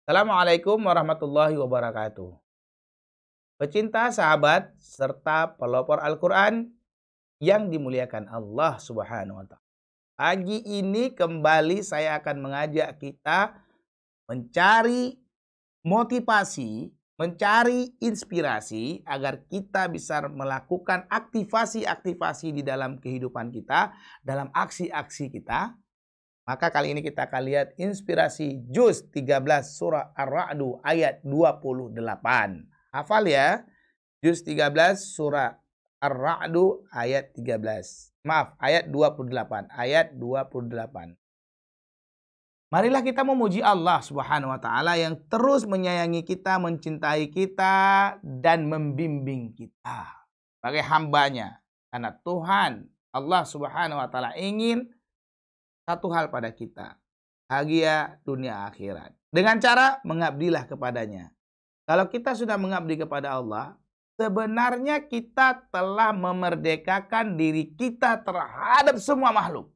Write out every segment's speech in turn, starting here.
Assalamualaikum warahmatullahi wabarakatuh. Pecinta, sahabat, serta pelopor Al-Quran yang dimuliakan Allah Subhanahu wa Ta'ala. Pagi ini kembali saya akan mengajak kita mencari motivasi, mencari inspirasi agar kita bisa melakukan aktivasi-aktivasi di dalam kehidupan kita, dalam aksi-aksi kita. Maka kali ini kita akan lihat inspirasi juz 13 surah Ar-Ra'du ayat 28. Hafal ya. Juz 13 surah Ar-Ra'du ayat 13. Maaf, ayat 28. Ayat 28. Marilah kita memuji Allah Subhanahu wa Ta'ala yang terus menyayangi kita, mencintai kita, dan membimbing kita sebagai hambanya. Karena Tuhan Allah Subhanahu wa Ta'ala ingin satu hal pada kita, bahagia dunia akhirat. Dengan cara mengabdilah kepadanya. Kalau kita sudah mengabdi kepada Allah, sebenarnya kita telah memerdekakan diri kita terhadap semua makhluk.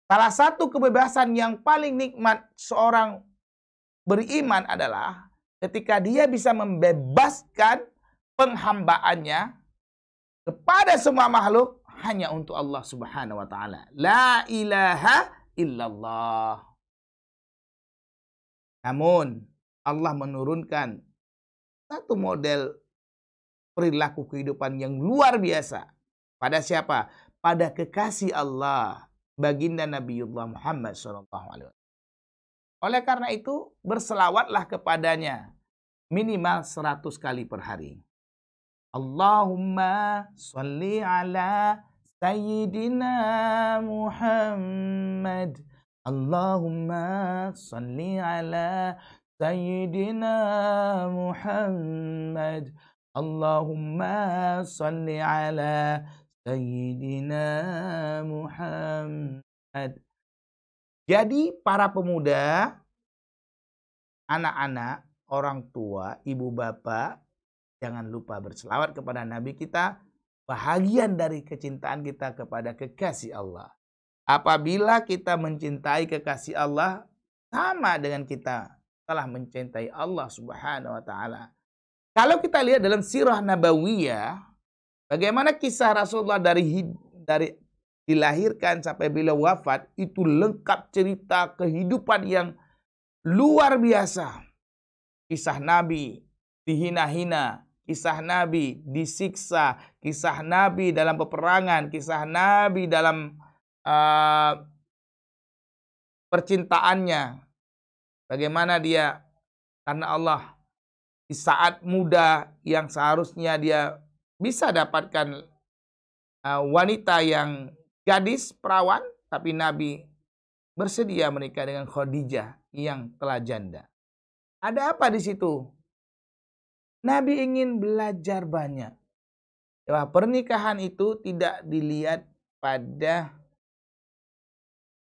Salah satu kebebasan yang paling nikmat seorang beriman adalah ketika dia bisa membebaskan penghambaannya kepada semua makhluk hanya untuk Allah Subhanahu wa Ta'ala. La ilaha illallah. Namun Allah menurunkan satu model perilaku kehidupan yang luar biasa. Pada siapa? Pada kekasih Allah, baginda Nabiullah Muhammad SAW. Oleh karena itu, berselawatlah kepadanya minimal 100 kali per hari. Allahumma sholli ala Sayyidina Muhammad. Allahumma sholli ala Sayyidina Muhammad. Allahumma sholli ala Sayyidina Muhammad. Jadi para pemuda, anak-anak, orang tua, ibu bapak, jangan lupa berselawat kepada Nabi kita, bahagian dari kecintaan kita kepada kekasih Allah. Apabila kita mencintai kekasih Allah, sama dengan kita telah mencintai Allah Subhanahu wa Ta'ala. Kalau kita lihat dalam sirah nabawiyah, bagaimana kisah Rasulullah dari dilahirkan sampai beliau wafat, itu lengkap cerita kehidupan yang luar biasa. Kisah Nabi dihina-hina, kisah Nabi disiksa, kisah Nabi dalam peperangan, kisah Nabi dalam percintaannya. Bagaimana dia karena Allah di saat muda yang seharusnya dia bisa dapatkan wanita yang gadis perawan, tapi Nabi bersedia menikah dengan Khadijah yang telah janda. Ada apa di situ? Nabi ingin belajar banyak. Bahwa pernikahan itu tidak dilihat pada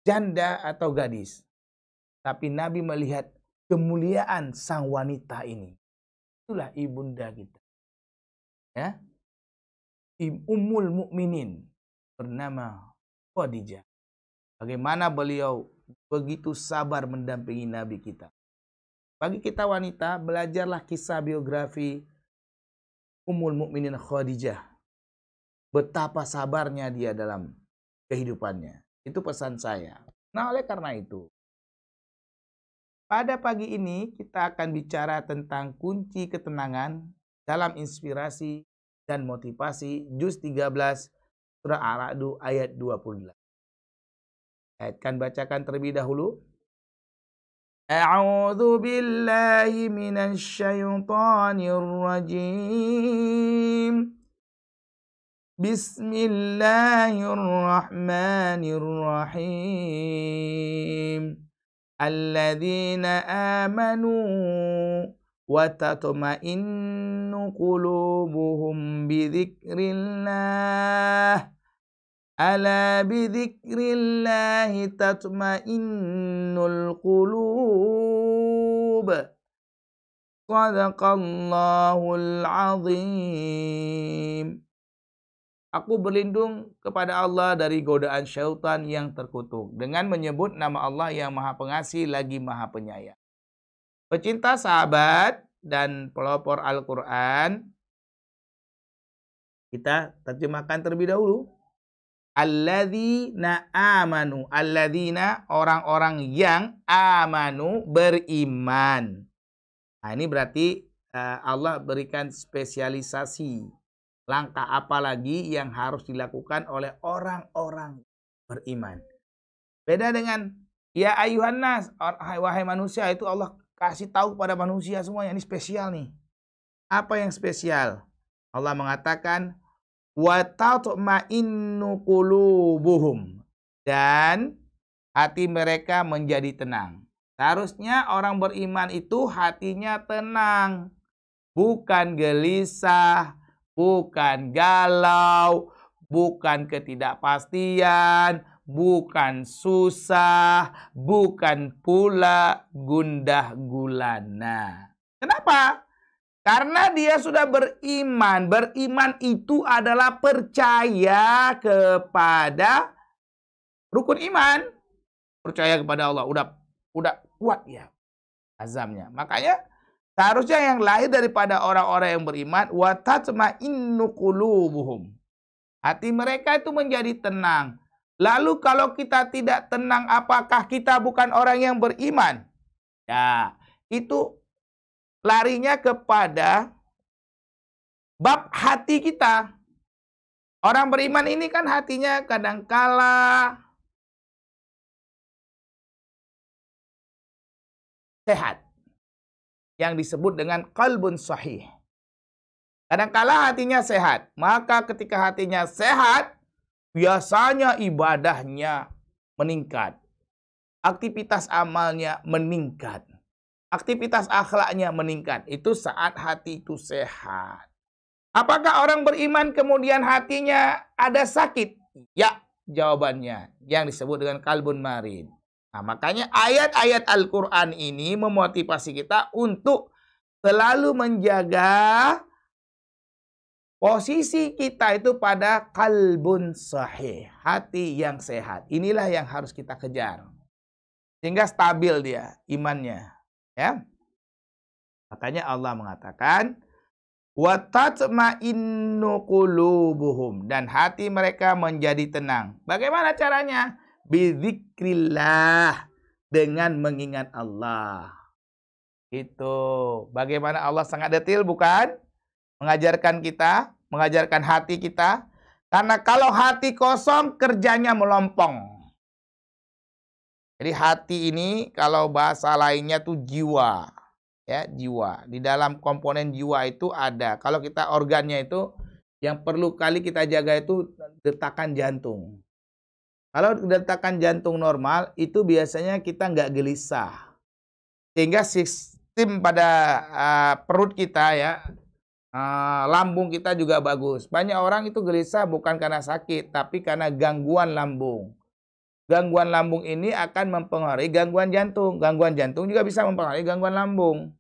janda atau gadis. Tapi Nabi melihat kemuliaan sang wanita ini. Itulah ibunda kita. Ya. Ummul Mukminin bernama Khadijah. Bagaimana beliau begitu sabar mendampingi Nabi kita. Bagi kita wanita, belajarlah kisah biografi Ummul Mukminin Khadijah. Betapa sabarnya dia dalam kehidupannya. Itu pesan saya. Nah, oleh karena itu, pada pagi ini kita akan bicara tentang kunci ketenangan dalam inspirasi dan motivasi juz 13 surah Ar-Ra'du ayat 28. Saya akan bacakan terlebih dahulu. A'udzu billahi minasy syaithanir rajim. Bismillahirrahmanirrahim. Alladzina amanu wa tatma'innu qulubuhum bidzikrillah. Ala bidzikrillahi tatma'innul qulub. Shadaqallahul azim. Aku berlindung kepada Allah dari godaan syaitan yang terkutuk dengan menyebut nama Allah yang Maha Pengasih lagi Maha Penyayang. Pecinta sahabat dan pelopor Al-Quran, kita terjemahkan terlebih dahulu. Alladzina amanu. Alladzina, orang-orang yang amanu, beriman. Nah, ini berarti Allah berikan spesialisasi. Langkah apa lagi yang harus dilakukan oleh orang-orang beriman. Beda dengan ya ayuhan nas, wahai manusia, itu Allah kasih tahu kepada manusia semuanya. Ini spesial nih. Apa yang spesial? Allah mengatakan wa tatma'innu qulubuhum, dan hati mereka menjadi tenang. Seharusnya orang beriman itu hatinya tenang, bukan gelisah, bukan galau, bukan ketidakpastian, bukan susah, bukan pula gundah gulana. Kenapa? Karena dia sudah beriman. Beriman itu adalah percaya kepada rukun iman. Percaya kepada Allah. Udah kuat ya azamnya. Makanya seharusnya yang lahir daripada orang-orang yang beriman, wa tatma'innu qulubuhum. Hati mereka itu menjadi tenang. Lalu kalau kita tidak tenang, apakah kita bukan orang yang beriman? Ya, itu larinya kepada bab hati kita. Orang beriman ini kan hatinya kadangkala sehat, yang disebut dengan qalbun sahih. Kadangkala hatinya sehat, maka ketika hatinya sehat, biasanya ibadahnya meningkat, aktivitas amalnya meningkat, aktivitas akhlaknya meningkat. Itu saat hati itu sehat. Apakah orang beriman kemudian hatinya ada sakit? Ya, jawabannya yang disebut dengan qalbun marid. Nah, makanya ayat-ayat Al-Quran ini memotivasi kita untuk selalu menjaga posisi kita itu pada qalbun sahih, hati yang sehat. Inilah yang harus kita kejar. Sehingga stabil dia imannya, ya. Makanya Allah mengatakan wa tatma'innu qulubuhum, dan hati mereka menjadi tenang. Bagaimana caranya? Bidzikrillah, dengan mengingat Allah. Itu bagaimana Allah sangat detail, bukan? Mengajarkan kita, mengajarkan hati kita. Karena kalau hati kosong, kerjanya melompong. Jadi hati ini kalau bahasa lainnya tuh jiwa. Ya, jiwa. Di dalam komponen jiwa itu ada. Kalau kita organnya itu, yang perlu kali kita jaga itu detakan jantung. Kalau detakan jantung normal, itu biasanya kita nggak gelisah. Sehingga sistem pada perut kita ya, lambung kita juga bagus. Banyak orang itu gelisah bukan karena sakit, tapi karena gangguan lambung. Gangguan lambung ini akan mempengaruhi gangguan jantung. Gangguan jantung juga bisa mempengaruhi gangguan lambung.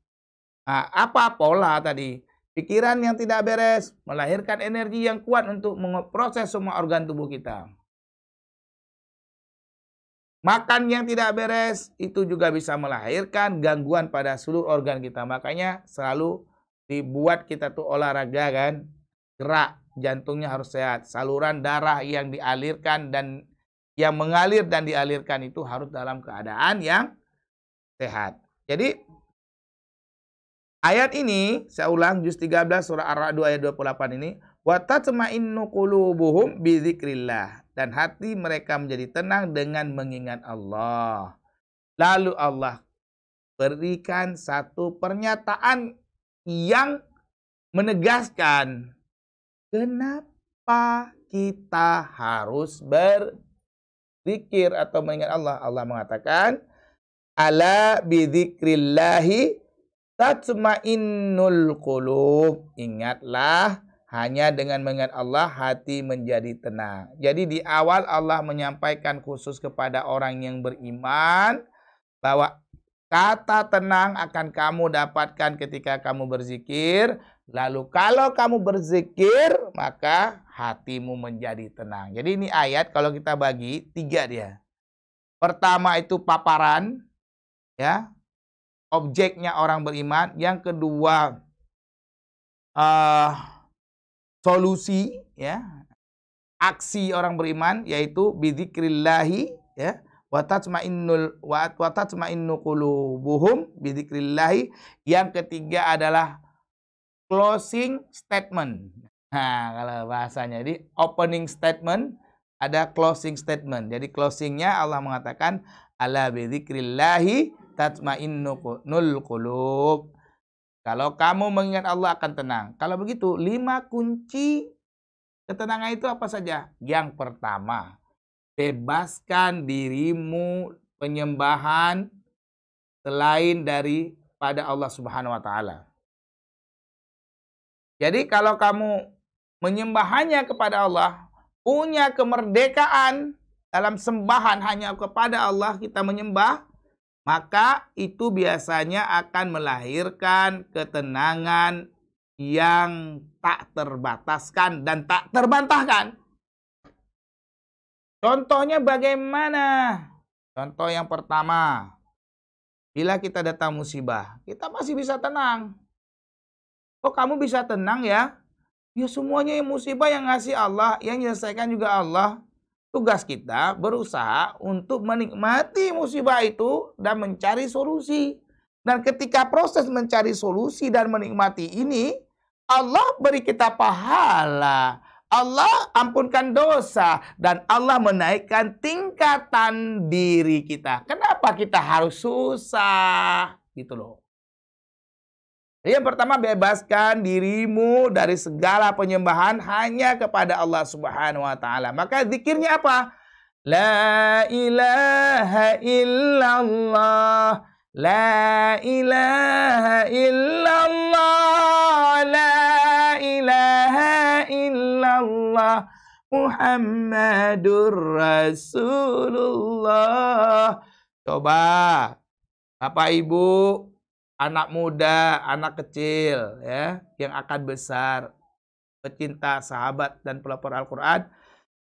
Nah, apa pola tadi? Pikiran yang tidak beres melahirkan energi yang kuat untuk memproses semua organ tubuh kita. Makan yang tidak beres itu juga bisa melahirkan gangguan pada seluruh organ kita. Makanya selalu dibuat kita tuh olahraga kan, gerak, jantungnya harus sehat, saluran darah yang dialirkan dan yang mengalir dan dialirkan itu harus dalam keadaan yang sehat. Jadi ayat ini, saya ulang, juz 13 surah Ar-Ra'd ayat 28 ini, wa tatma'innu qulubuhum bidzikrillah, dan hati mereka menjadi tenang dengan mengingat Allah. Lalu Allah berikan satu pernyataan yang menegaskan kenapa kita harus berzikir atau mengingat Allah. Allah mengatakan, ala bidzikrillahi tatmainnul qulub. Ingatlah, hanya dengan mengingat Allah hati menjadi tenang. Jadi di awal Allah menyampaikan khusus kepada orang yang beriman bahwa kata tenang akan kamu dapatkan ketika kamu berzikir. Lalu kalau kamu berzikir, maka hatimu menjadi tenang. Jadi ini ayat kalau kita bagi 3 dia. Pertama itu paparan, ya. objeknya orang beriman. Yang kedua, solusi, ya, aksi orang beriman, yaitu bidzikrillahi, ya, wa tatma'innu qulubuhum bidzikrillahi. Yang ketiga adalah closing statement. Nah, kalau bahasanya, jadi opening statement, ada closing statement. Jadi closingnya Allah mengatakan, ala bidzikrillahi tatma'innul qulub. Kalau kamu mengingat Allah akan tenang. Kalau begitu, 5 kunci ketenangan itu apa saja? Yang pertama, bebaskan dirimu penyembahan selain daripada Allah Subhanahu wa taala. Jadi kalau kamu menyembahnya kepada Allah, punya kemerdekaan dalam sembahan hanya kepada Allah kita menyembah, maka itu biasanya akan melahirkan ketenangan yang tak terbataskan dan tak terbantahkan. Contohnya bagaimana? Contoh yang pertama, bila kita datang musibah, kita masih bisa tenang. Oh, kamu bisa tenang ya? Ya, semuanya yang musibah yang ngasih Allah, yang menyelesaikan juga Allah. Tugas kita berusaha untuk menikmati musibah itu dan mencari solusi. Dan ketika proses mencari solusi dan menikmati ini, Allah beri kita pahala. Allah ampunkan dosa. Dan Allah menaikkan tingkatan diri kita. Kenapa kita harus susah? Gitu loh. Yang pertama, bebaskan dirimu dari segala penyembahan hanya kepada Allah Subhanahu wa taala. Maka zikirnya apa? La ilaha illallah, la ilaha illallah, la ilaha illallah, Muhammadur Rasulullah. Coba Bapak Ibu, anak muda, anak kecil, ya, yang akan besar, pecinta, sahabat, dan pelopor Al-Quran.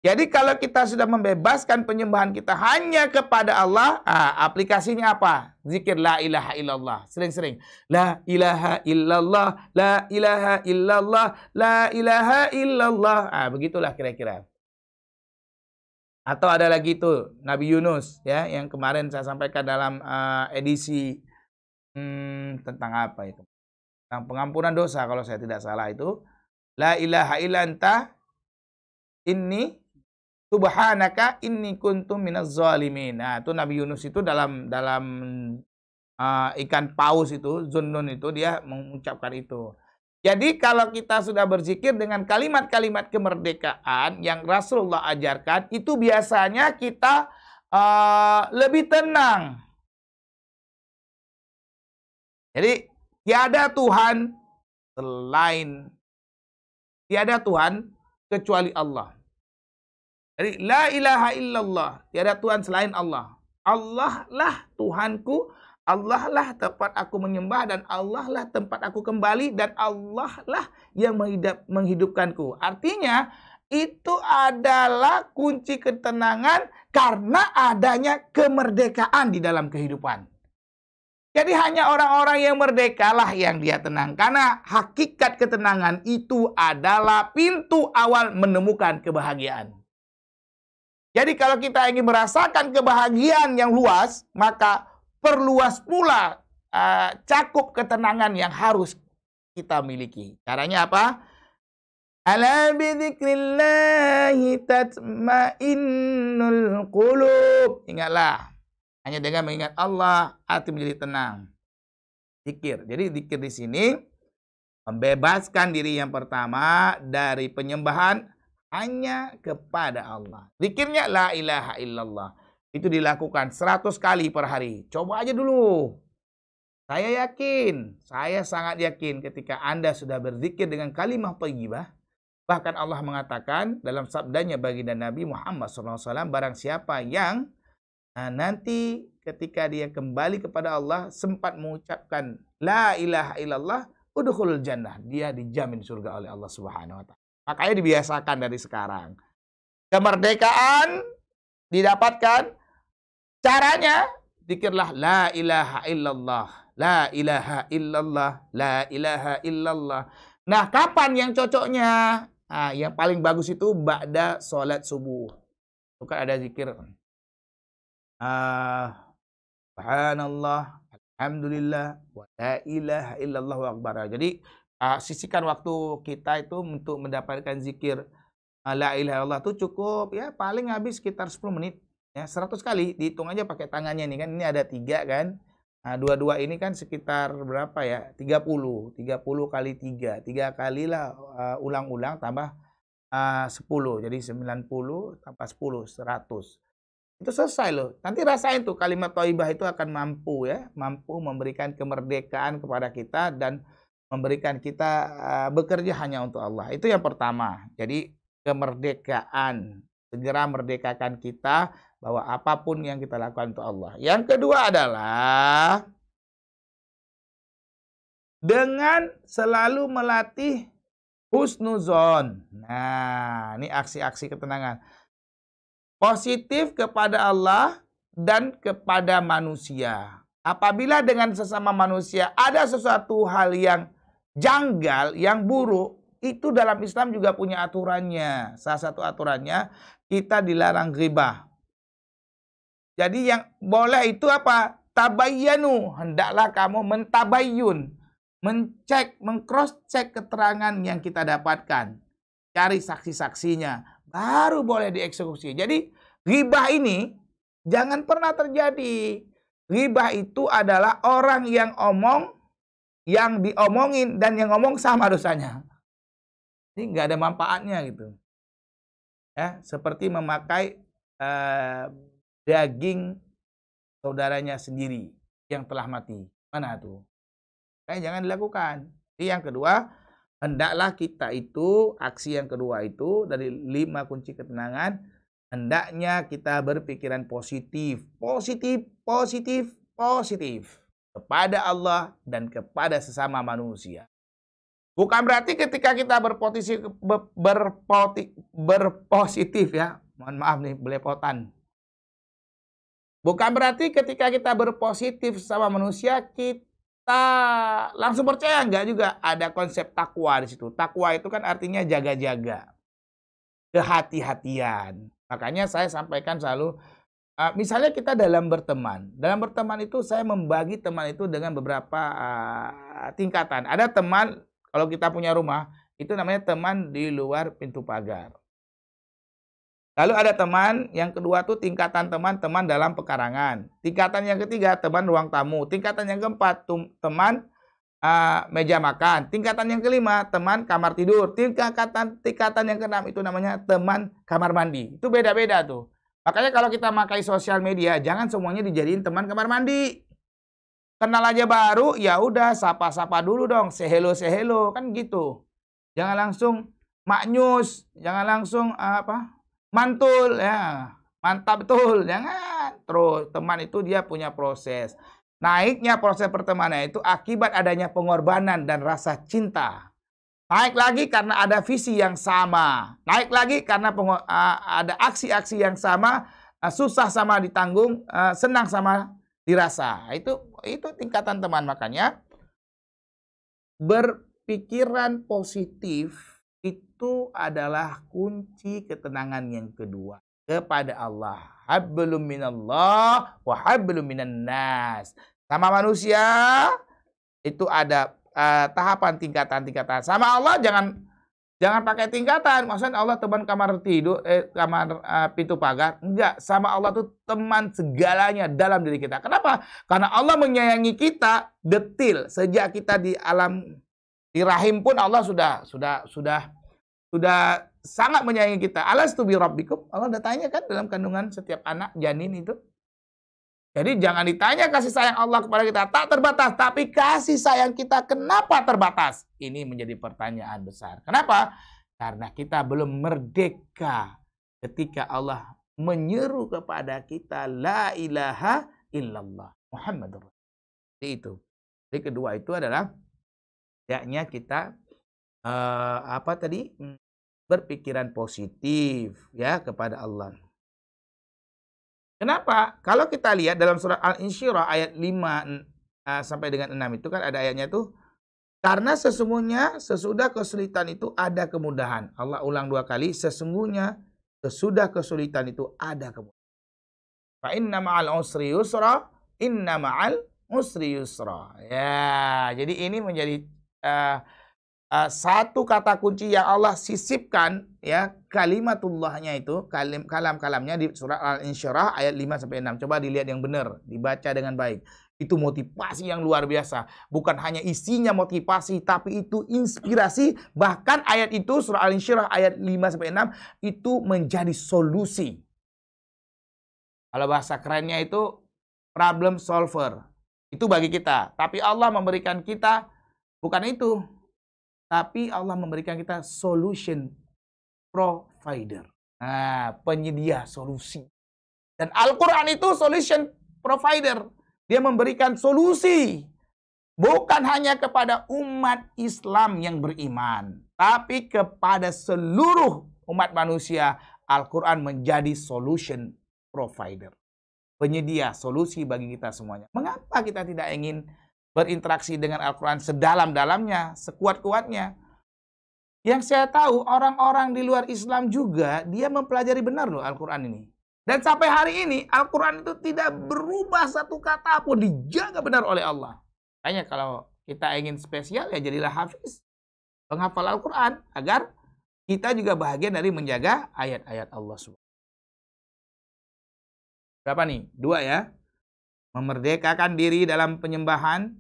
Jadi kalau kita sudah membebaskan penyembahan kita hanya kepada Allah, aplikasinya apa? Zikir la ilaha illallah. Sering-sering. La ilaha illallah, la ilaha illallah, la ilaha illallah. Begitulah kira-kira. Atau ada lagi itu, Nabi Yunus, ya, yang kemarin saya sampaikan dalam edisi tentang apa itu? Tentang pengampunan dosa kalau saya tidak salah itu. La ilaha illa anta inni subhanaka inni kuntum minaz zalimin. Nah, itu Nabi Yunus itu dalam ikan paus itu, Zunnun itu, dia mengucapkan itu. Jadi kalau kita sudah berzikir dengan kalimat-kalimat kemerdekaan yang Rasulullah ajarkan, itu biasanya kita lebih tenang. Jadi tiada Tuhan kecuali Allah. Jadi la ilaha illallah, tiada Tuhan selain Allah. Allah lah Tuhanku, Allah lah tempat aku menyembah, dan Allah lah tempat aku kembali, dan Allah lah yang menghidupkanku. Artinya itu adalah kunci ketenangan karena adanya kemerdekaan di dalam kehidupan. Jadi hanya orang-orang yang merdeka lah yang dia tenang. Karena hakikat ketenangan itu adalah pintu awal menemukan kebahagiaan. Jadi kalau kita ingin merasakan kebahagiaan yang luas, maka perluas pula cakup ketenangan yang harus kita miliki. Caranya apa? Ala bidzikrillahi tatma'innul qulub. Ingatlah. Hanya dengan mengingat Allah, hati menjadi tenang. Zikir. Jadi zikir di sini membebaskan diri yang pertama dari penyembahan hanya kepada Allah. Zikirnya la ilaha illallah. Itu dilakukan 100 kali per hari. Coba aja dulu. Saya yakin, saya sangat yakin ketika Anda sudah berzikir dengan kalimah thayyibah, bahkan Allah mengatakan dalam sabdanya baginda Nabi Muhammad SAW, barang siapa yang nanti ketika dia kembali kepada Allah sempat mengucapkan la ilaha illallah, udkhulul jannah, dia dijamin surga oleh Allah Subhanahu wa taala. Makanya dibiasakan dari sekarang. Kemerdekaan didapatkan, caranya zikirlah la ilaha illallah, La ilaha illallah, la ilaha illallah. Nah, kapan yang cocoknya? Nah, yang paling bagus itu ba'da sholat subuh. Itu kan ada zikir. Subhanallah, alhamdulillah, wa la ilaha illallah wa akbar. Jadi, sisihkan waktu kita itu untuk mendapatkan zikir la ilaha illallah itu cukup ya paling habis sekitar 10 menit. Ya, 100 kali. Dihitung aja pakai tangannya nih kan. Ini ada 3 kan. Nah, dua-dua ini kan sekitar berapa ya? 30. 30 kali 3. 3 kalilah ulang-ulang tambah 10. Jadi 90 tambah 10, 100. Itu selesai loh. Nanti rasain tuh kalimat thayyibah itu akan mampu ya. Mampu memberikan kemerdekaan kepada kita dan memberikan kita bekerja hanya untuk Allah. Itu yang pertama. Jadi kemerdekaan. Segera merdekakan kita bahwa apapun yang kita lakukan untuk Allah. Yang kedua adalah dengan selalu melatih husnuzon. Nah, ini aksi-aksi ketenangan. Positif kepada Allah dan kepada manusia. Apabila dengan sesama manusia ada sesuatu hal yang janggal, yang buruk, itu dalam Islam juga punya aturannya. Salah satu aturannya, kita dilarang ghibah. Jadi yang boleh itu apa? Tabayyanu. Hendaklah kamu mentabayyun. Mencek, mengcross-check keterangan yang kita dapatkan. Cari saksi-saksinya. Baru boleh dieksekusi. Jadi ghibah ini jangan pernah terjadi. Ghibah itu adalah orang yang omong, yang diomongin, dan yang ngomong sama dosanya. Ini nggak ada manfaatnya gitu. Ya, seperti memakai daging saudaranya sendiri yang telah mati. Mana tuh? Jangan dilakukan. Jadi yang kedua, hendaklah kita itu, aksi yang kedua itu, dari 5 kunci ketenangan, hendaknya kita berpikiran positif. Positif, positif, positif. Kepada Allah dan kepada sesama manusia. Bukan berarti ketika kita berpositif ya. Mohon maaf nih, belepotan. Bukan berarti ketika kita berpositif sama manusia, kita langsung percaya. Enggak juga. Ada konsep takwa di situ. Takwa itu kan artinya jaga-jaga. Kehati-hatian. Makanya saya sampaikan selalu, misalnya kita dalam berteman. Dalam berteman itu saya membagi teman itu dengan beberapa tingkatan. Ada teman, kalau kita punya rumah, itu namanya teman di luar pintu pagar. Lalu ada teman, yang kedua tuh tingkatan teman dalam pekarangan. Tingkatan yang ketiga, teman ruang tamu. Tingkatan yang keempat, teman meja makan. Tingkatan yang kelima, teman kamar tidur. Tingkatan yang keenam itu namanya teman kamar mandi. Itu beda-beda tuh. Makanya kalau kita pakai sosial media, jangan semuanya dijadiin teman kamar mandi. Kenal aja baru, ya udah sapa-sapa dulu dong, say hello kan gitu. Jangan langsung maknyus, jangan langsung mantul ya. Mantap betul, jangan. Terus teman itu dia punya proses. Naiknya proses pertemanan itu akibat adanya pengorbanan dan rasa cinta. Naik lagi karena ada visi yang sama. Naik lagi karena ada aksi-aksi yang sama, susah sama ditanggung, senang sama dirasa. Itu tingkatan teman. Makanya berpikiran positif itu adalah kunci ketenangan yang kedua. Kepada Allah. Hablum minallah wa hablum minan nas. Sama manusia itu ada tahapan tingkatan-tingkatan. Sama Allah jangan pakai tingkatan. Maksudnya Allah teman kamar tidur, kamar pintu pagar. Enggak, sama Allah tuh teman segalanya dalam diri kita. Kenapa? Karena Allah menyayangi kita detil. Sejak kita di rahim pun Allah sudah sangat menyayangi kita. Alastu bi rabbikum. Allah udah tanya kan dalam kandungan setiap anak janin itu. Jadi jangan ditanya kasih sayang Allah kepada kita tak terbatas, tapi kasih sayang kita kenapa terbatas? Ini menjadi pertanyaan besar. Kenapa? Karena kita belum merdeka ketika Allah menyeru kepada kita la ilaha illallah Muhammadur Rasulullah. Itu. Jadi kedua itu adalah hendaknya kita berpikiran positif ya kepada Allah. Kenapa? Kalau kita lihat dalam surah Al-Insyirah ayat 5 sampai dengan 6 itu kan ada ayatnya tuh. Karena sesungguhnya sesudah kesulitan itu ada kemudahan. Allah ulang 2 kali, sesungguhnya sesudah kesulitan itu ada kemudahan. Fa inna ma'al usri yusra, inna ma'al usri yusra. Ya, jadi ini menjadi satu kata kunci yang Allah sisipkan, ya, kalimatullahnya itu, kalam-kalamnya di surah Al-Insyirah ayat 5 sampai 6. Coba dilihat yang benar, dibaca dengan baik. Itu motivasi yang luar biasa. Bukan hanya isinya motivasi, tapi itu inspirasi. Bahkan ayat itu, surah Al-Insyirah ayat 5-6, itu menjadi solusi. Kalau bahasa kerennya itu problem solver. Itu bagi kita. Tapi Allah memberikan kita, bukan itu. Tapi Allah memberikan kita solution provider. Nah, penyedia solusi. Dan Al-Quran itu solution provider. Dia memberikan solusi. Bukan hanya kepada umat Islam yang beriman. Tapi kepada seluruh umat manusia. Al-Quran menjadi solution provider. Penyedia solusi bagi kita semuanya. Mengapa kita tidak ingin berinteraksi dengan Al-Quran sedalam-dalamnya, sekuat-kuatnya? Yang saya tahu, orang-orang di luar Islam juga, dia mempelajari benar loh Al-Quran ini. Dan sampai hari ini, Al-Quran itu tidak berubah satu kata pun, dijaga benar oleh Allah. Makanya kalau kita ingin spesial, ya jadilah hafiz, penghafal Al-Quran, agar kita juga bahagian dari menjaga ayat-ayat Allah SWT. Berapa nih? 2 ya. Memerdekakan diri dalam penyembahan.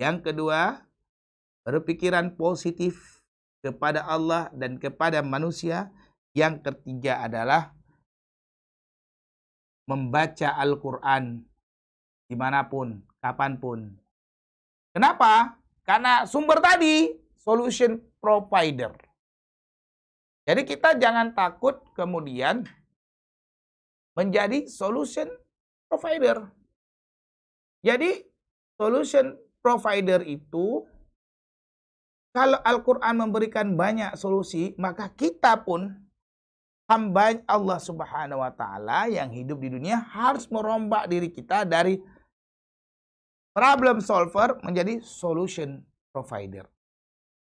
Yang kedua, berpikiran positif kepada Allah dan kepada manusia. Yang ketiga adalah membaca Al-Quran dimanapun, kapanpun. Kenapa? Karena sumber tadi, solution provider. Jadi kita jangan takut kemudian menjadi solution provider. Jadi solution provider itu, kalau Al-Quran memberikan banyak solusi, maka kita pun hamba Allah Subhanahu wa Ta'ala yang hidup di dunia harus merombak diri kita dari problem solver menjadi solution provider.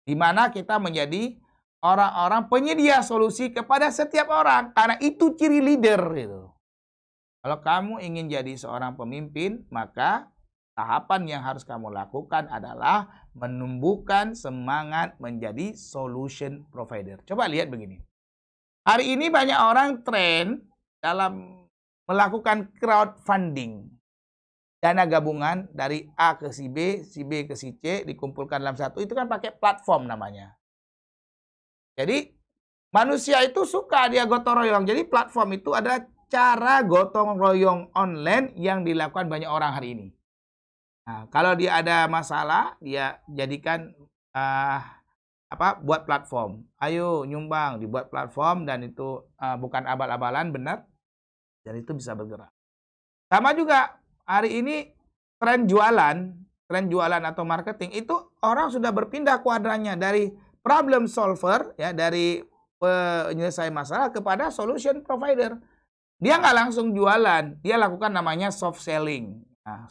Di mana kita menjadi orang-orang penyedia solusi kepada setiap orang. Karena itu ciri leader gitu. Kalau kamu ingin jadi seorang pemimpin, maka tahapan yang harus kamu lakukan adalah menumbuhkan semangat menjadi solution provider. Coba lihat begini. Hari ini banyak orang tren dalam melakukan crowdfunding. Dana gabungan dari A ke si B ke si C, dikumpulkan dalam satu. Itu kan pakai platform namanya. Jadi manusia itu suka dia gotong royong. Jadi platform itu adalah cara gotong royong online yang dilakukan banyak orang hari ini. Nah, kalau dia ada masalah, dia jadikan buat platform. Ayo nyumbang, dibuat platform, dan itu bukan abal-abalan, benar. Dan itu bisa bergerak. Sama juga hari ini tren jualan atau marketing itu orang sudah berpindah kuadrannya dari problem solver, ya, dari penyelesai masalah kepada solution provider. Dia nggak langsung jualan, dia lakukan namanya soft selling. Nah,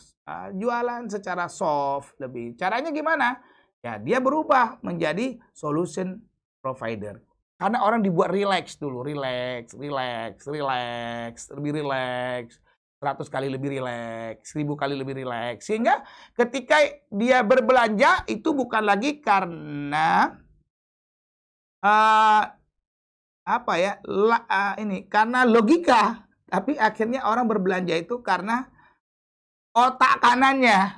jualan secara soft lebih. Caranya gimana? Ya, dia berubah menjadi solution provider. Karena orang dibuat relax dulu, relax, lebih relax, 100 kali lebih relax, 1000 kali lebih relax. Sehingga ketika dia berbelanja itu bukan lagi karena karena logika, tapi akhirnya orang berbelanja itu karena otak kanannya,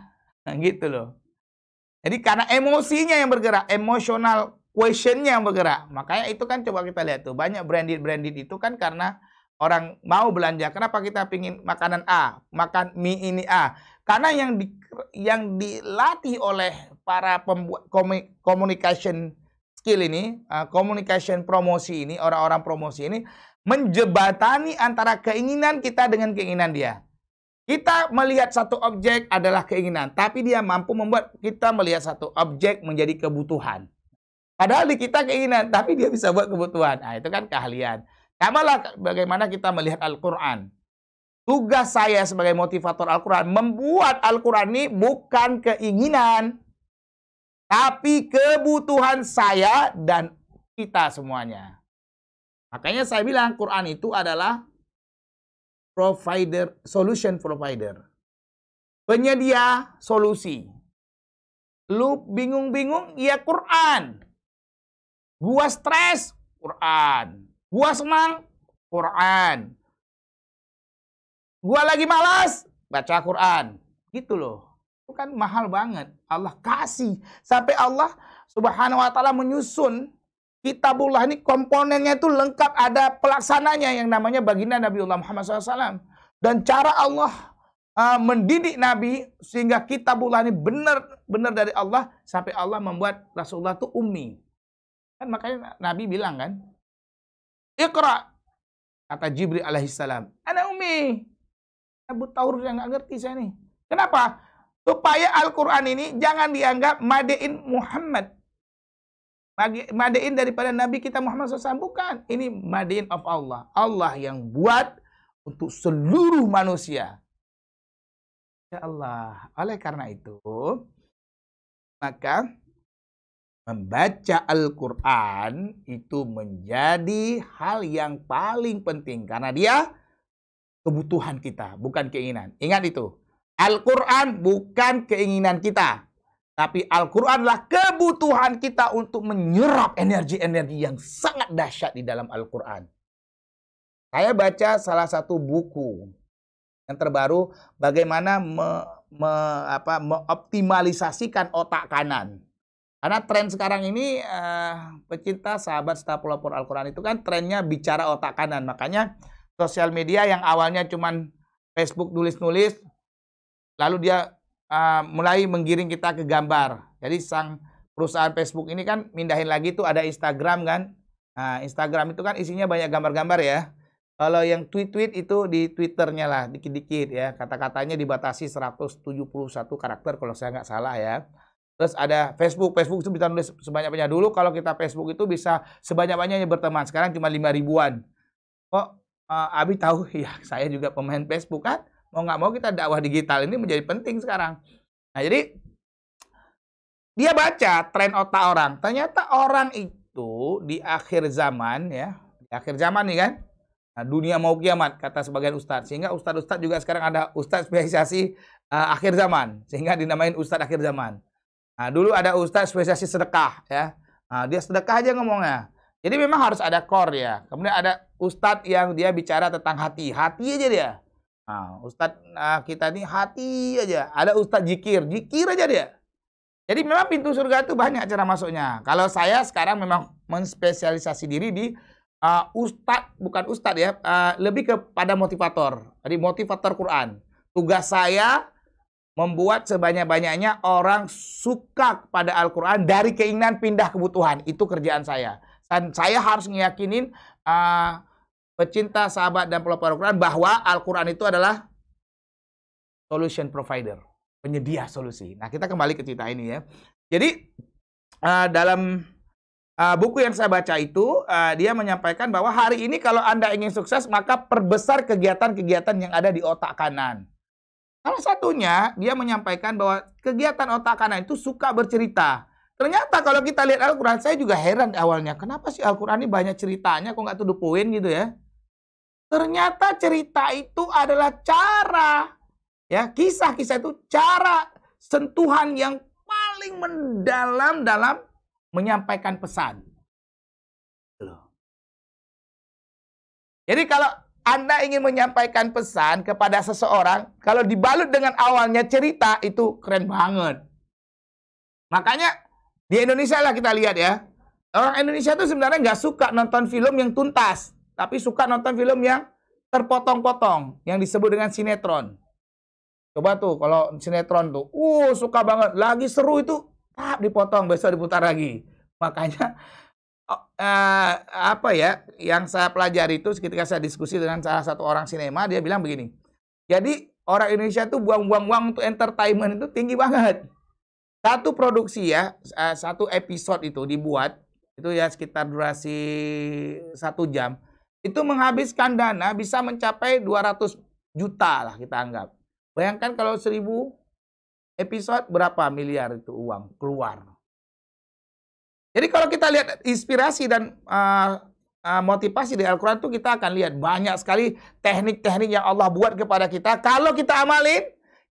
nah, gitu loh. Jadi karena emosinya yang bergerak, emotional questionnya yang bergerak. Makanya itu kan coba kita lihat tuh, banyak branded itu kan karena orang mau belanja. Kenapa kita pingin makanan A, makan mie ini A? Karena yang dilatih oleh para pembuat communication skill ini, communication promosi ini, orang-orang promosi ini menjebatani antara keinginan kita dengan keinginan dia. Kita melihat satu objek adalah keinginan, tapi dia mampu membuat kita melihat satu objek menjadi kebutuhan. Padahal di kita keinginan, tapi dia bisa buat kebutuhan. Nah, itu kan keahlian. Samalah bagaimana kita melihat Al-Quran. Tugas saya sebagai motivator Al-Quran, membuat Al-Quran ini bukan keinginan, tapi kebutuhan saya dan kita semuanya. Makanya saya bilang Quran itu adalah provider, solution provider. Penyedia solusi. Lu bingung-bingung, ya Quran. Gua stres, Quran. Gua senang, Quran. Gua lagi malas, baca Quran. Gitu loh. Itu kan mahal banget. Allah kasih. Sampai Allah Subhanahu wa ta'ala menyusun Kitabullah ini komponennya itu lengkap, ada pelaksananya yang namanya baginda Nabiullah Muhammad SAW. Dan cara Allah mendidik Nabi sehingga Kitabullah ini benar-benar dari Allah, sampai Allah membuat Rasulullah itu ummi. Kan makanya Nabi bilang kan, Iqra, kata Jibril alaihissalam, ana ummi. Abu Taur yang nggak ngerti saya nih. Kenapa? Supaya Al-Quran ini jangan dianggap madein Muhammad. Madein daripada Nabi kita Muhammad SAW. Bukan. Ini madein of Allah. Allah yang buat untuk seluruh manusia. Ya Allah. Oleh karena itu, maka membaca Al-Quran itu menjadi hal yang paling penting. Karena dia kebutuhan kita, bukan keinginan. Ingat itu. Al-Quran bukan keinginan kita. Tapi Al-Quranlah kebutuhan kita untuk menyerap energi-energi yang sangat dahsyat di dalam Al-Quran. Saya baca salah satu buku yang terbaru, bagaimana mengoptimalisasikan otak kanan. Karena tren sekarang ini, pecinta sahabat setelah pelopor Al-Quran itu kan trennya bicara otak kanan. Makanya sosial media yang awalnya cuman Facebook nulis-nulis, lalu dia mulai menggiring kita ke gambar. Jadi sang perusahaan Facebook ini kan mindahin lagi tuh ada Instagram kan. Nah, Instagram itu kan isinya banyak gambar-gambar ya. Kalau yang tweet-tweet itu di Twitternya lah, dikit-dikit ya. Kata-katanya dibatasi 171 karakter kalau saya nggak salah ya. Terus ada Facebook. Facebook itu bisa nulis sebanyak-banyaknya. Dulu kalau kita Facebook itu bisa sebanyak-banyaknya berteman. Sekarang cuma 5 ribuan. Kok Abi tahu, ya saya juga pemain Facebook kan. Mau nggak mau kita dakwah digital ini menjadi penting sekarang. Nah jadi dia baca tren otak orang. Ternyata orang itu di akhir zaman ya, di akhir zaman nih kan, nah, dunia mau kiamat kata sebagian ustadz. Sehingga ustadz-ustadz juga sekarang ada ustadz spesialisasi akhir zaman, sehingga dinamain ustadz akhir zaman. Nah dulu ada ustadz spesialisasi sedekah ya. Nah, dia sedekah aja ngomongnya. Jadi memang harus ada core ya. Kemudian ada ustadz yang dia bicara tentang hati. Hati aja dia. Nah, ustadz kita ini hati aja. Ada ustadz jikir. Jikir aja dia. Jadi memang pintu surga itu banyak cara masuknya. Kalau saya sekarang memang menspesialisasi diri di ustadz, bukan ustadz ya. Lebih kepada motivator. Jadi motivator Quran. Tugas saya membuat sebanyak-banyaknya orang suka kepada Al-Quran dari keinginan pindah kebutuhan. Itu kerjaan saya. Dan saya harus ngeyakinin pecinta, sahabat, dan pelopor Al-Quran bahwa Al-Quran itu adalah solution provider, penyedia solusi. Nah, kita kembali ke cerita ini ya. Jadi, dalam buku yang saya baca itu, dia menyampaikan bahwa hari ini kalau Anda ingin sukses, maka perbesar kegiatan-kegiatan yang ada di otak kanan. Salah satunya, dia menyampaikan bahwa kegiatan otak kanan itu suka bercerita. Ternyata kalau kita lihat Al-Quran, saya juga heran awalnya. Kenapa sih Al-Quran ini banyak ceritanya, kok nggak to the point gitu ya. Ternyata cerita itu adalah cara, ya kisah-kisah itu cara sentuhan yang paling mendalam dalam menyampaikan pesan. Jadi kalau Anda ingin menyampaikan pesan kepada seseorang, kalau dibalut dengan awalnya cerita, itu keren banget. Makanya di Indonesia lah kita lihat ya. Orang Indonesia tuh sebenarnya nggak suka nonton film yang tuntas. Tapi suka nonton film yang terpotong-potong. Yang disebut dengan sinetron. Coba tuh kalau sinetron tuh. Suka banget. Lagi seru itu. Dipotong. Besok diputar lagi. Makanya apa ya. Yang saya pelajari itu ketika saya diskusi dengan salah satu orang sinema. Dia bilang begini. Jadi orang Indonesia tuh buang-buang uang untuk entertainment itu tinggi banget. Satu produksi ya, satu episode itu dibuat, itu ya sekitar durasi 1 jam, itu menghabiskan dana bisa mencapai 200 juta lah kita anggap. Bayangkan kalau 1000 episode, berapa miliar itu uang keluar. Jadi kalau kita lihat inspirasi dan motivasi di Al-Quran itu, kita akan lihat banyak sekali teknik-teknik yang Allah buat kepada kita. Kalau kita amalin,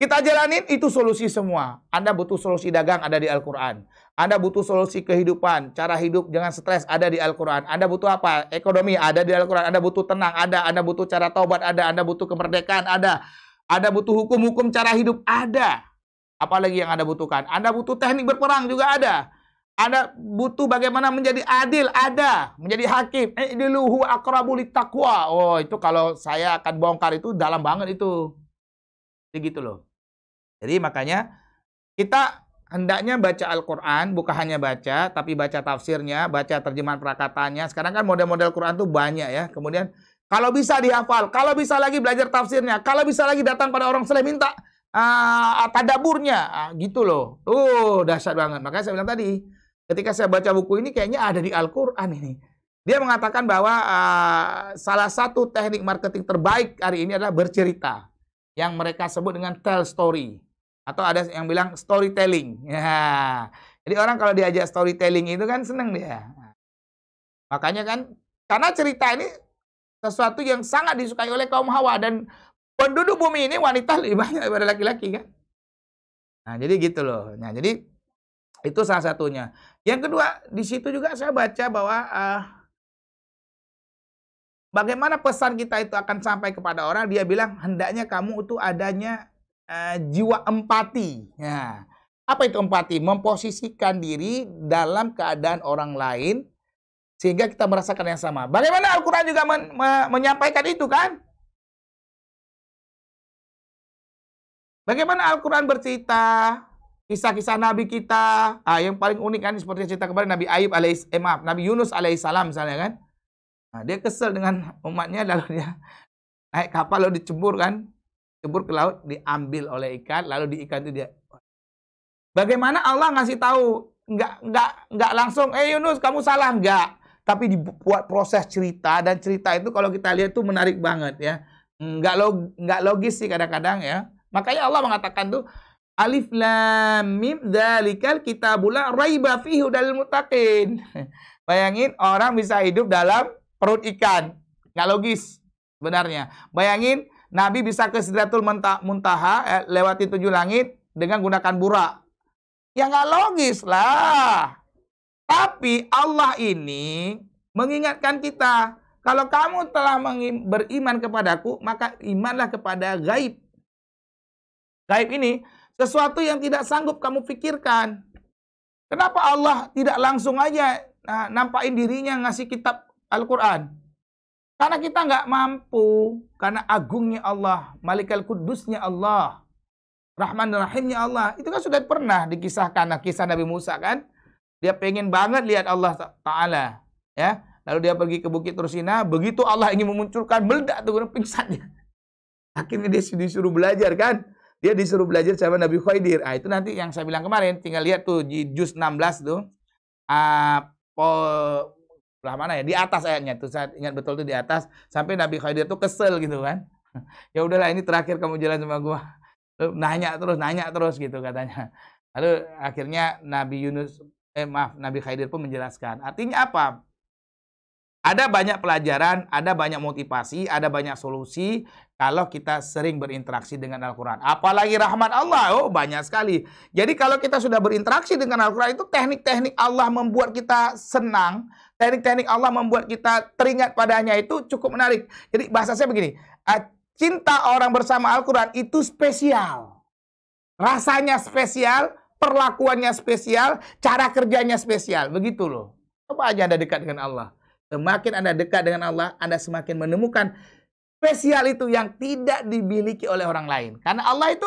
kita jalanin, itu solusi semua. Anda butuh solusi dagang, ada di Al-Quran. Anda butuh solusi kehidupan, cara hidup jangan stres, ada di Al-Quran. Anda butuh apa? Ekonomi, ada di Al-Quran. Anda butuh tenang, ada. Anda butuh cara taubat, ada. Anda butuh kemerdekaan, ada. Anda butuh hukum-hukum cara hidup, ada. Apalagi yang Anda butuhkan? Anda butuh teknik berperang juga ada. Anda butuh bagaimana menjadi adil, ada. Menjadi hakim. I'diluhu aqrabu littaqwa. Oh, itu kalau saya akan bongkar itu dalam banget itu. Jadi gitu loh. Jadi makanya kita hendaknya baca Al-Quran, bukan hanya baca, tapi baca tafsirnya, baca terjemahan prakatanya. Sekarang kan model-model Quran tuh banyak ya. Kemudian kalau bisa dihafal, kalau bisa lagi belajar tafsirnya, kalau bisa lagi datang pada orang saleh minta tadaburnya, gitu loh. Dahsyat banget. Makanya saya bilang tadi, ketika saya baca buku ini kayaknya ada di Al-Quran ini. Dia mengatakan bahwa salah satu teknik marketing terbaik hari ini adalah bercerita. Yang mereka sebut dengan tell story. Atau ada yang bilang storytelling. Ya. Jadi orang kalau diajak storytelling itu kan seneng dia. Makanya kan, karena cerita ini sesuatu yang sangat disukai oleh kaum Hawa. Dan penduduk bumi ini wanita lebih banyak daripada laki-laki kan. Nah jadi gitu loh. Nah jadi itu salah satunya. Yang kedua, di situ juga saya baca bahwa bagaimana pesan kita itu akan sampai kepada orang. Dia bilang hendaknya kamu itu adanya jiwa empati. Nah, apa itu empati? Memposisikan diri dalam keadaan orang lain sehingga kita merasakan yang sama. Bagaimana Al-Quran juga menyampaikan itu kan? Bagaimana Al-Quran bercerita kisah-kisah Nabi kita? Yang paling unik kan seperti cerita kemarin Nabi Nabi Yunus alaihissalam misalnya kan? Nah, dia kesel dengan umatnya, lalu dia naik kapal lalu dicebur kan? Cebur ke laut, diambil oleh ikan, lalu di ikan itu dia. Bagaimana Allah ngasih tahu? Enggak langsung, Yunus kamu salah, enggak. Tapi dibuat proses cerita, dan cerita itu kalau kita lihat tuh menarik banget ya. Enggak logis sih kadang-kadang ya. Makanya Allah mengatakan tuh Alif Lam Mim dzalikal kitabul la raiba fihi hudal muttaqin. Bayangin orang bisa hidup dalam perut ikan. Enggak logis sebenarnya. Bayangin Nabi bisa ke Sidratul Muntaha, lewati 7 langit dengan gunakan burak. Ya nggak logis lah. Tapi Allah ini mengingatkan kita, kalau kamu telah beriman kepadaku, maka imanlah kepada gaib. Gaib ini sesuatu yang tidak sanggup kamu pikirkan. Kenapa Allah tidak langsung aja nampakin dirinya ngasih kitab Al-Quran? Karena kita nggak mampu, karena agungnya Allah, Malikal Kudusnya Allah, Rahman dan Rahimnya Allah. Itu kan sudah pernah dikisahkan, kisah Nabi Musa kan. Dia pengen banget lihat Allah Ta'ala. Ya. Lalu dia pergi ke Bukit Tursina, begitu Allah ingin memunculkan, meledak tuh pingsannya. Akhirnya dia disuruh belajar kan. Dia disuruh belajar sama Nabi Khidir. Itu nanti yang saya bilang kemarin, tinggal lihat tuh di juz 16 tuh. Belah mana ya? Di atas ayatnya tuh, saya ingat betul tuh di atas, sampai Nabi Khidir tuh kesel gitu kan. Ya udahlah ini terakhir kamu jalan sama gua. Nanya terus gitu katanya. Lalu akhirnya Nabi Khidir pun menjelaskan. Artinya apa? Ada banyak pelajaran, ada banyak motivasi, ada banyak solusi kalau kita sering berinteraksi dengan Al-Quran. Apalagi rahmat Allah, banyak sekali. Jadi kalau kita sudah berinteraksi dengan Al-Quran, itu teknik-teknik Allah membuat kita senang, teknik-teknik Allah membuat kita teringat padanya, itu cukup menarik. Jadi bahasa saya begini, cinta orang bersama Al-Quran itu spesial. Rasanya spesial, perlakuannya spesial, cara kerjanya spesial. Begitu loh. Coba aja Anda dekat dengan Allah. Semakin Anda dekat dengan Allah, Anda semakin menemukan spesial itu yang tidak dimiliki oleh orang lain. Karena Allah itu,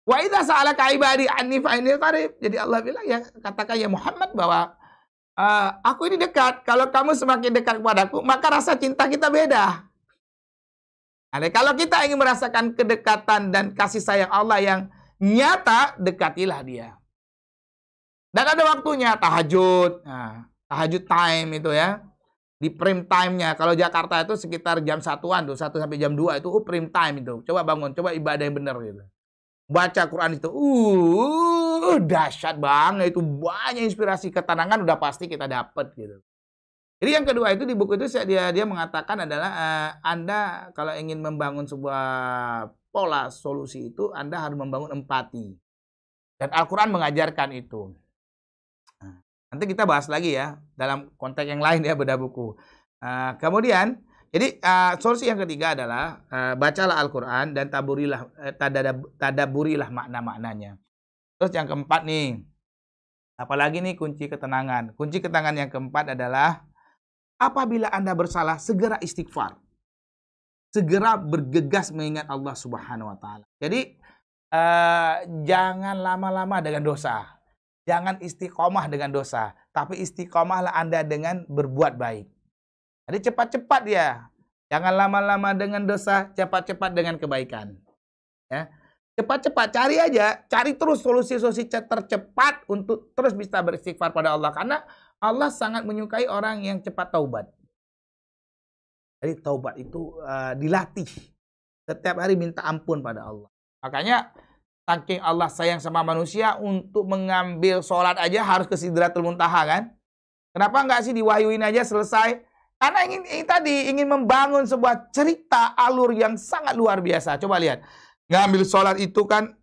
wa idza sa'alaka ibadi anni fa inni qarib. Jadi Allah bilang, ya katakan ya Muhammad bahwa aku ini dekat. Kalau kamu semakin dekat kepadaku, maka rasa cinta kita beda. Nah, kalau kita ingin merasakan kedekatan dan kasih sayang Allah yang nyata, dekatilah dia. Dan ada waktunya tahajud. Tahajud time itu ya. di prime time-nya. Kalau Jakarta itu sekitar jam 1-an tuh, 1 sampai jam 2 itu prime time itu. Coba bangun, coba ibadah yang benar gitu. Baca Quran itu, dahsyat banget itu, banyak inspirasi, ketenangan udah pasti kita dapat gitu. Jadi yang kedua itu di buku itu dia mengatakan adalah Anda kalau ingin membangun sebuah pola solusi itu Anda harus membangun empati. Dan Al-Quran mengajarkan itu. Nah, nanti kita bahas lagi ya dalam konteks yang lain ya beda buku. Kemudian jadi solusi yang ketiga adalah bacalah Al-Quran dan tadaburilah makna-maknanya. Terus yang keempat nih, apalagi nih kunci ketenangan. Kunci ketenangan yang keempat adalah apabila Anda bersalah, segera istighfar. Segera bergegas mengingat Allah Subhanahu wa taala. Jadi jangan lama-lama dengan dosa. Jangan istiqomah dengan dosa, tapi istiqomahlah Anda dengan berbuat baik. Jadi cepat-cepat ya. Jangan lama-lama dengan dosa, cepat-cepat dengan kebaikan. Ya. Cepat-cepat cari aja, cari terus solusi-solusi tercepat untuk terus bisa beristighfar pada Allah. Karena Allah sangat menyukai orang yang cepat taubat. Jadi taubat itu dilatih. Setiap hari minta ampun pada Allah. Makanya saking Allah sayang sama manusia, untuk mengambil sholat aja harus ke Sidratul Muntaha kan. Kenapa enggak sih diwahyuin aja selesai? Karena ingin membangun sebuah cerita alur yang sangat luar biasa. Coba lihat. Ngambil sholat itu kan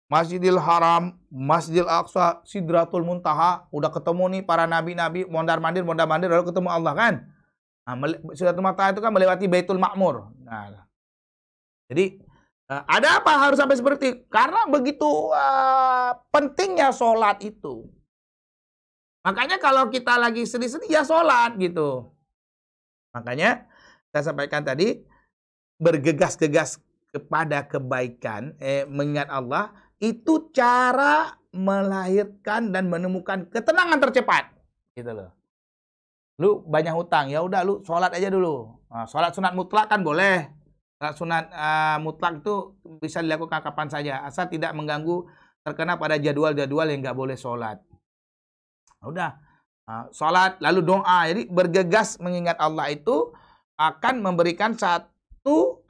Masjidil Haram, Masjidil Aqsa, Sidratul Muntaha, udah ketemu nih para nabi-nabi, mondar-mandir lalu ketemu Allah kan. Nah, Sidratul Muntaha itu kan melewati Baitul Ma'mur. Nah, jadi ada apa harus sampai seperti? Karena begitu pentingnya sholat itu. Makanya kalau kita lagi sedih-sedih ya sholat gitu. Makanya saya sampaikan tadi, bergegas-gegas kepada kebaikan, mengingat Allah, itu cara melahirkan dan menemukan ketenangan tercepat. Gitu loh. Lu banyak hutang, ya udah lu sholat aja dulu. Nah, sholat sunat mutlak kan boleh. Sholat sunat mutlak itu bisa dilakukan kapan saja, asal tidak mengganggu, terkena pada jadwal-jadwal yang nggak boleh sholat. Udah, sholat lalu doa. Jadi bergegas mengingat Allah itu akan memberikan satu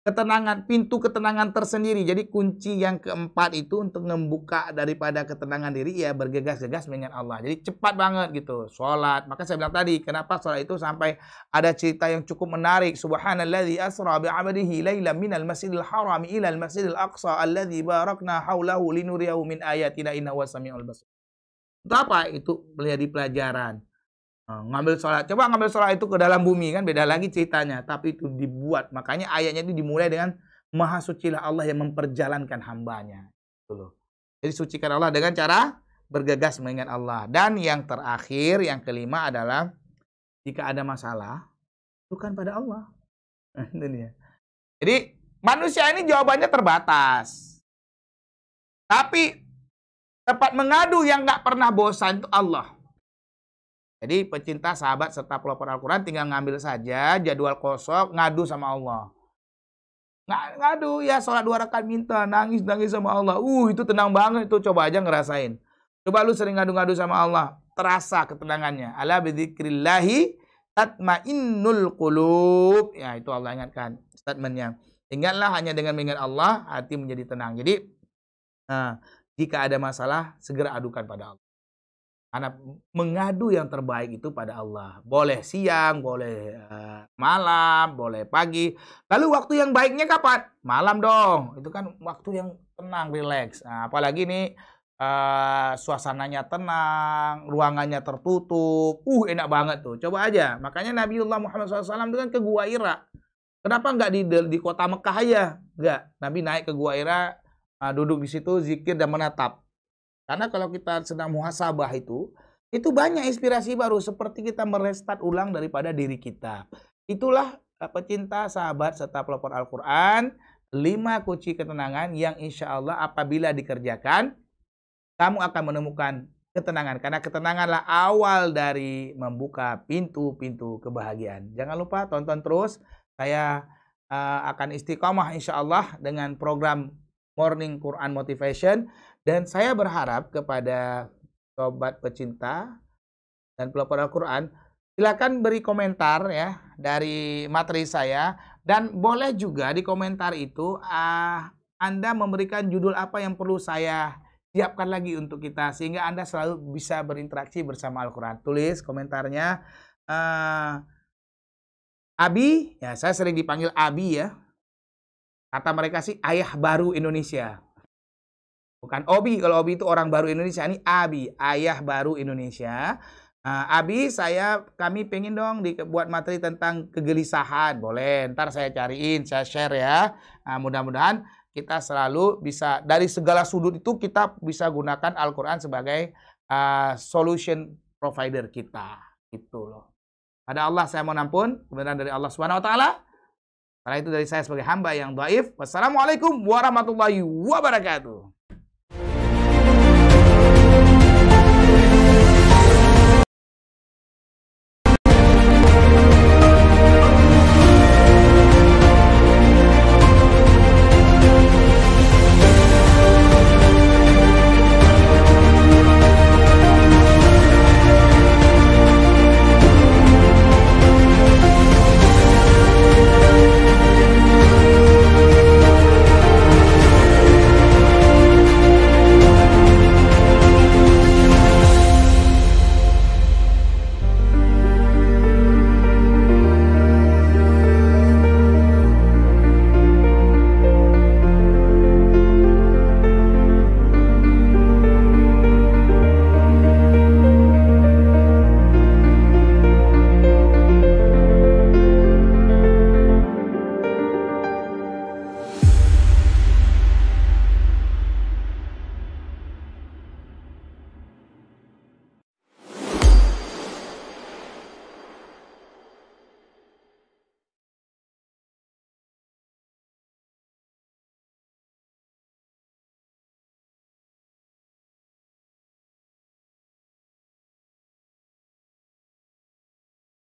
ketenangan, pintu ketenangan tersendiri. Jadi kunci yang keempat itu untuk membuka daripada ketenangan diri ya bergegas-gegas mengingat Allah. Jadi cepat banget gitu sholat. Maka saya bilang tadi, kenapa sholat itu sampai ada cerita yang cukup menarik. Subhanalladzi asra bi'abdihi lailan minal masjidil haram ilal masjidil aqsa alladzi barakna haulahu linuriyahu min ayatina innahu wasami'ul basir. Itu apa? Itu menjadi pelajaran. Ngambil sholat, coba ngambil sholat itu ke dalam bumi kan beda lagi ceritanya, tapi itu dibuat. Makanya ayatnya itu dimulai dengan maha sucilah Allah yang memperjalankan hambanya. Gitu loh. Jadi sucikan Allah dengan cara bergegas mengingat Allah. Dan yang terakhir, yang kelima adalah jika ada masalah, bukan pada Allah. Itu dia. Jadi manusia ini jawabannya terbatas. Tapi tempat mengadu yang nggak pernah bosan itu Allah. Jadi pecinta, sahabat, serta pelopor Al-Quran tinggal ngambil saja jadwal kosong, ngadu sama Allah. Ngadu, ya sholat 2 rakaat minta, nangis sama Allah. Itu tenang banget itu, coba aja ngerasain. Coba lu sering ngadu-ngadu sama Allah, terasa ketenangannya. Ala bidzikrillahi tatmainnul qulub. Ya, itu Allah ingatkan statementnya. Ingatlah hanya dengan mengingat Allah, hati menjadi tenang. Jadi, jika ada masalah, segera adukan pada Allah. Karena mengadu yang terbaik itu pada Allah. Boleh siang, boleh malam, boleh pagi. Lalu waktu yang baiknya kapan? Malam dong. Itu kan waktu yang tenang, rileks. Nah, apalagi nih suasananya tenang, ruangannya tertutup. Enak banget tuh. Coba aja. Makanya Nabiullah Muhammad SAW itu kan ke Gua Hira. Kenapa nggak di kota Mekah aja? Nggak. Nabi naik ke Gua Hira, duduk di situ, zikir dan menatap. Karena kalau kita sedang muhasabah itu banyak inspirasi baru. Seperti kita merestart ulang daripada diri kita. Itulah pecinta, sahabat, serta pelopor Al-Quran. 5 kunci ketenangan yang insya Allah apabila dikerjakan, kamu akan menemukan ketenangan. Karena ketenanganlah awal dari membuka pintu-pintu kebahagiaan. Jangan lupa tonton terus. Saya akan istiqomah insya Allah dengan program Morning Quran Motivation. Dan saya berharap kepada sobat pecinta dan pelopor Al-Quran, Silakan beri komentar ya dari materi saya, dan boleh juga di komentar itu Anda memberikan judul apa yang perlu saya siapkan lagi untuk kita, sehingga Anda selalu bisa berinteraksi bersama Al-Quran. Tulis komentarnya, Abi, ya saya sering dipanggil Abi ya. Kata mereka sih ayah baru Indonesia. Bukan Obi, kalau Obi itu orang baru Indonesia, ini Abi, ayah baru Indonesia. Abi, kami pengen dong dibuat materi tentang kegelisahan. Boleh, ntar saya cariin, saya share ya. Mudah-mudahan kita selalu bisa, dari segala sudut itu kita bisa gunakan Al-Quran sebagai solution provider kita. Gitu loh. Pada Allah saya mohon ampun, kebenaran dari Allah Subhanahu wa taala. Setelah itu dari saya sebagai hamba yang dhaif. Wassalamualaikum warahmatullahi wabarakatuh.